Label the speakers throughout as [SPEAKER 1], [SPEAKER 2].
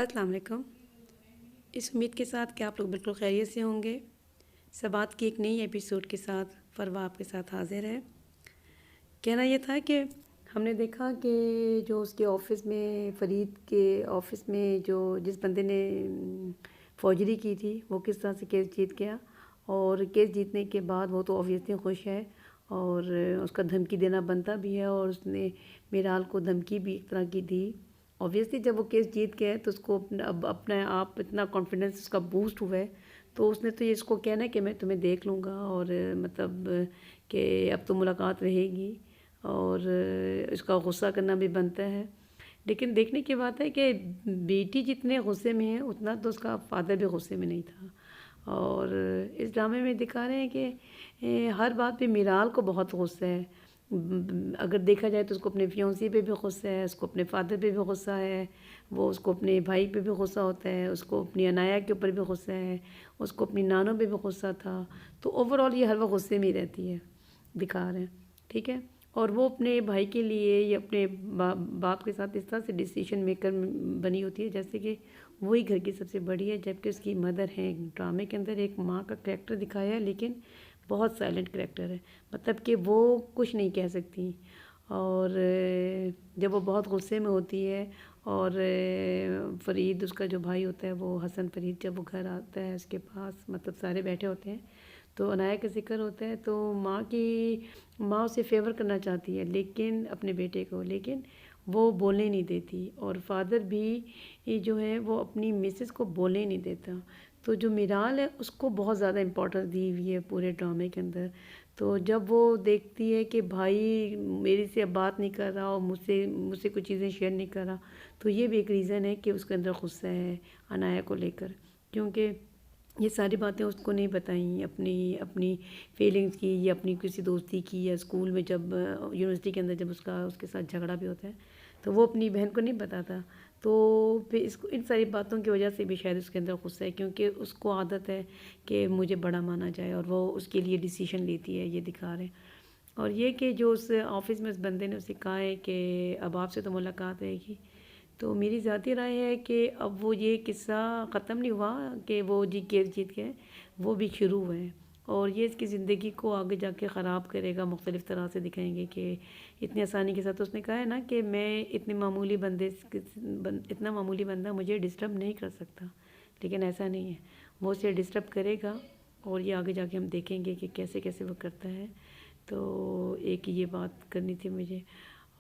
[SPEAKER 1] السلام علیکم۔ اس امید کے ساتھ کہ آپ لوگ بالکل خیریت سے ہوں گے، سبات کی ایک نئی ایپیسوڈ کے ساتھ فروا آپ کے ساتھ حاضر ہے۔ کہنا یہ تھا کہ ہم نے دیکھا کہ جو اس کے آفس میں، فرید کے آفس میں جو جس بندے نے فوجری کی تھی وہ کس طرح سے کیس جیت گیا، اور کیس جیتنے کے بعد وہ تو اوبویسلی خوش ہے اور اس کا دھمکی دینا بنتا بھی ہے، اور اس نے میرال کو دھمکی بھی ایک طرح کی دی۔ اوبویسلی جب وہ کیس جیت گیا ہے تو اس کو اب اپنے آپ اتنا کانفیڈنس اس کا بوسٹ ہوا ہے، تو اس نے تو یہ اس کو کہنا ہے کہ میں تمہیں دیکھ لوں گا، اور مطلب کہ اب تو ملاقات رہے گی، اور اس کا غصہ کرنا بھی بنتا ہے۔ لیکن دیکھنے کی بات ہے کہ بیٹی جتنے غصے میں ہے اتنا تو اس کا فادر بھی غصے میں نہیں تھا، اور اس ڈرامے میں دکھا رہے ہیں کہ ہر بات پہ میرال کو بہت غصہ ہے۔ اگر دیکھا جائے تو اس کو اپنے فیونسی پہ بھی غصہ ہے، اس کو اپنے فادر پہ بھی غصہ ہے، وہ اس کو اپنے بھائی پہ بھی غصہ ہوتا ہے، اس کو اپنی عنایا کے اوپر بھی غصہ ہے، اس کو اپنی نانوں پہ بھی غصہ تھا۔ تو اوور آل یہ ہر وقت غصے میں ہی رہتی ہے، دکھا رہے ہیں، ٹھیک ہے۔ اور وہ اپنے بھائی کے لیے یا اپنے باپ کے ساتھ اس طرح سے ڈیسیشن میکر بنی ہوتی ہے جیسے کہ وہی گھر کی سب سے بڑی ہے، جبکہ اس کی مدر ہے۔ ڈرامے کے اندر ایک ماں کا کریکٹر دکھایا ہے لیکن بہت سائلنٹ کریکٹر ہے، مطلب کہ وہ کچھ نہیں کہہ سکتی، اور جب وہ بہت غصے میں ہوتی ہے، اور فرید اس کا جو بھائی ہوتا ہے وہ حسن فرید جب وہ گھر آتا ہے اس کے پاس، مطلب سارے بیٹھے ہوتے ہیں تو عنایا کا ذکر ہوتا ہے، تو ماں اسے فیور کرنا چاہتی ہے لیکن اپنے بیٹے کو، لیکن وہ بولنے نہیں دیتی، اور فادر بھی جو ہے وہ اپنی مسز کو بولنے نہیں دیتا۔ تو جو میرال ہے اس کو بہت زیادہ امپورٹنس دی ہوئی ہے پورے ڈرامے کے اندر۔ تو جب وہ دیکھتی ہے کہ بھائی میری سے اب بات نہیں کر رہا اور مجھ سے کچھ چیزیں شیئر نہیں کر رہا، تو یہ بھی ایک ریزن ہے کہ اس کے اندر غصہ ہے عنایا کو لے کر، کیونکہ یہ ساری باتیں اس کو نہیں بتائیں اپنی فیلنگز کی، یا اپنی کسی دوستی کی، یا اسکول میں جب یونیورسٹی کے اندر جب اس کے ساتھ جھگڑا بھی ہوتا ہے تو وہ اپنی بہن کو نہیں بتاتا۔ تو پھر ان ساری باتوں کی وجہ سے بھی شاید اس کے اندر غصہ ہے، کیونکہ اس کو عادت ہے کہ مجھے بڑا مانا جائے، اور وہ اس کے لیے ڈیسیشن لیتی ہے، یہ دکھا رہے ہیں۔ اور یہ کہ جو اس آفس میں اس بندے نے اسے کہا ہے کہ اب آپ سے تو ملاقات رہے گی، تو میری ذاتی رائے ہے کہ اب وہ یہ قصہ ختم نہیں ہوا کہ وہ کیس جیت گئے، وہ بھی شروع ہوئے ہیں، اور یہ اس کی زندگی کو آگے جا کے خراب کرے گا، مختلف طرح سے دکھائیں گے کہ اتنی آسانی کے ساتھ اس نے کہا ہے نا کہ میں اتنا معمولی بندہ مجھے ڈسٹرب نہیں کر سکتا، لیکن ایسا نہیں ہے، وہ اسے ڈسٹرب کرے گا، اور یہ آگے جا کے ہم دیکھیں گے کہ کیسے کیسے وہ کرتا ہے۔ تو ایک یہ بات کرنی تھی مجھے۔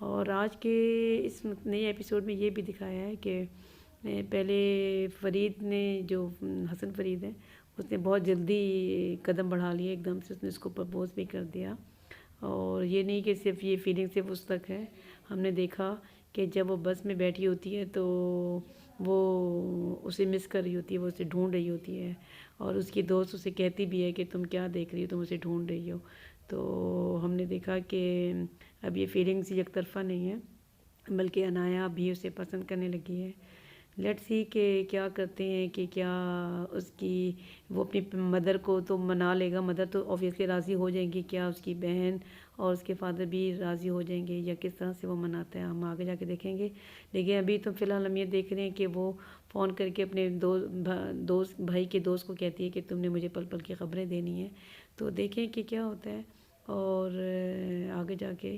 [SPEAKER 1] اور آج کے اس نئے ایپیسوڈ میں یہ بھی دکھایا ہے کہ پہلے فرید نے، جو حسن فرید ہے، اس نے بہت جلدی قدم بڑھا لیے، ایک دم سے اس نے اس کو پرپوز بھی کر دیا، اور یہ نہیں کہ صرف یہ فیلنگ صرف اس تک ہے۔ ہم نے دیکھا کہ جب وہ بس میں بیٹھی ہوتی ہے تو وہ اسے مس کر رہی ہوتی ہے، وہ اسے ڈھونڈ رہی ہوتی ہے، اور اس کی دوست اسے کہتی بھی ہے کہ تم کیا دیکھ رہی ہو، تم اسے ڈھونڈ رہی ہو۔ تو ہم نے دیکھا کہ اب یہ فیلنگز یک طرفہ نہیں ہے، بلکہ عنایا بھی اسے پسند کرنے لگی ہے۔ لیٹ سی کہ کیا کرتے ہیں، کہ کیا اس کی وہ اپنی مدر کو تو منا لے گا، مدر تو اوبویسلی راضی ہو جائیں گی، کیا اس کی بہن اور اس کے فادر بھی راضی ہو جائیں گے، یا کس طرح سے وہ مناتا ہے، ہم آگے جا کے دیکھیں گے۔ لیکن ابھی تو فی الحال ہم یہ دیکھ رہے ہیں کہ وہ فون کر کے اپنے بھائی کے دوست کو کہتی ہے کہ تم نے مجھے پل پل کی خبریں دینی ہیں، تو دیکھیں کہ کیا ہوتا ہے، اور آگے جا کے،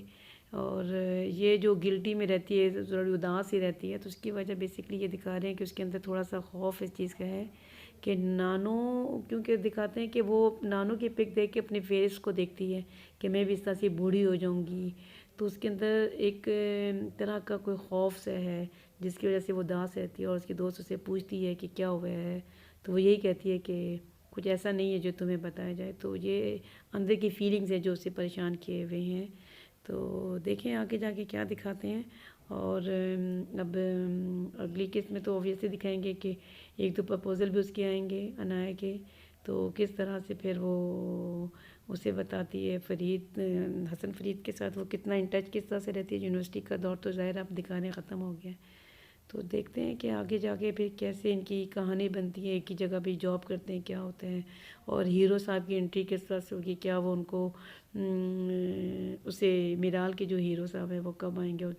[SPEAKER 1] اور یہ جو گلٹی میں رہتی ہے، ضرور اداس ہی رہتی ہے، تو اس کی وجہ بیسکلی یہ دکھا رہے ہیں کہ اس کے اندر تھوڑا سا خوف اس چیز کا ہے کہ نانو، کیونکہ دکھاتے ہیں کہ وہ نانو کی پک دیکھ کے اپنے فیس کو دیکھتی ہے کہ میں بھی اس طرح سے بوڑھی ہو جاؤں گی، تو اس کے اندر ایک طرح کا کوئی خوف سا ہے جس کی وجہ سے وہ اداس رہتی ہے، اور اس کی دوست اسے پوچھتی ہے کہ کیا ہوا ہے، تو وہ یہی کہتی ہے کہ کچھ ایسا نہیں ہے جو تمہیں بتایا جائے۔ تو یہ اندر کی فیلنگز ہیں جو اسے پریشان کیے ہوئے ہیں۔ تو دیکھیں آگے جا کے کیا دکھاتے ہیں، اور اب اگلی قسط میں تو اوبویسلی دکھائیں گے کہ ایک دو پرپوزل بھی اس کے آئیں گے عنایا کے، تو کس طرح سے پھر وہ اسے بتاتی ہے فرید، حسن فرید کے ساتھ وہ کتنا ان ٹچ کس طرح سے رہتی ہے۔ یونیورسٹی کا دور تو ظاہر اب دکھانے ختم ہو گیا ہے، تو دیکھتے ہیں کہ آگے جا کے پھر کیسے ان کی کہانی بنتی ہے، ایک ہی جگہ بھی جاب کرتے ہیں کیا ہوتا ہے، اور ہیرو صاحب کی انٹری کس طرح سے ہوگی، کیا وہ ان کو اسے میرال کے جو ہیرو صاحب ہیں وہ کب آئیں گے، اور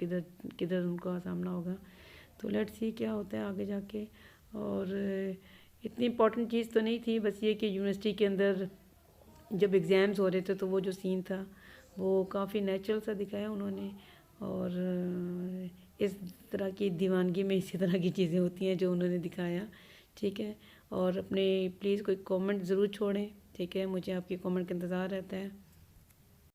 [SPEAKER 1] کدھر ان کا سامنا ہوگا۔ تو لیٹ سی کیا ہوتا ہے آگے جا کے. اور اتنی امپورٹنٹ چیز تو نہیں تھی، بس یہ کہ یونیورسٹی کے اندر جب ایگزامز ہو رہے تھے تو وہ جو سین تھا وہ کافی نیچرل سا دکھایا انہوں نے. اور اس طرح کی دیوانگی میں اسی طرح کی چیزیں ہوتی ہیں جو انہوں نے دکھایا. ٹھیک ہے، اور اپنے پلیز کوئی کامنٹ ضرور چھوڑیں. ٹھیک ہے، مجھے آپ کی کامنٹ کا انتظار رہتا ہے.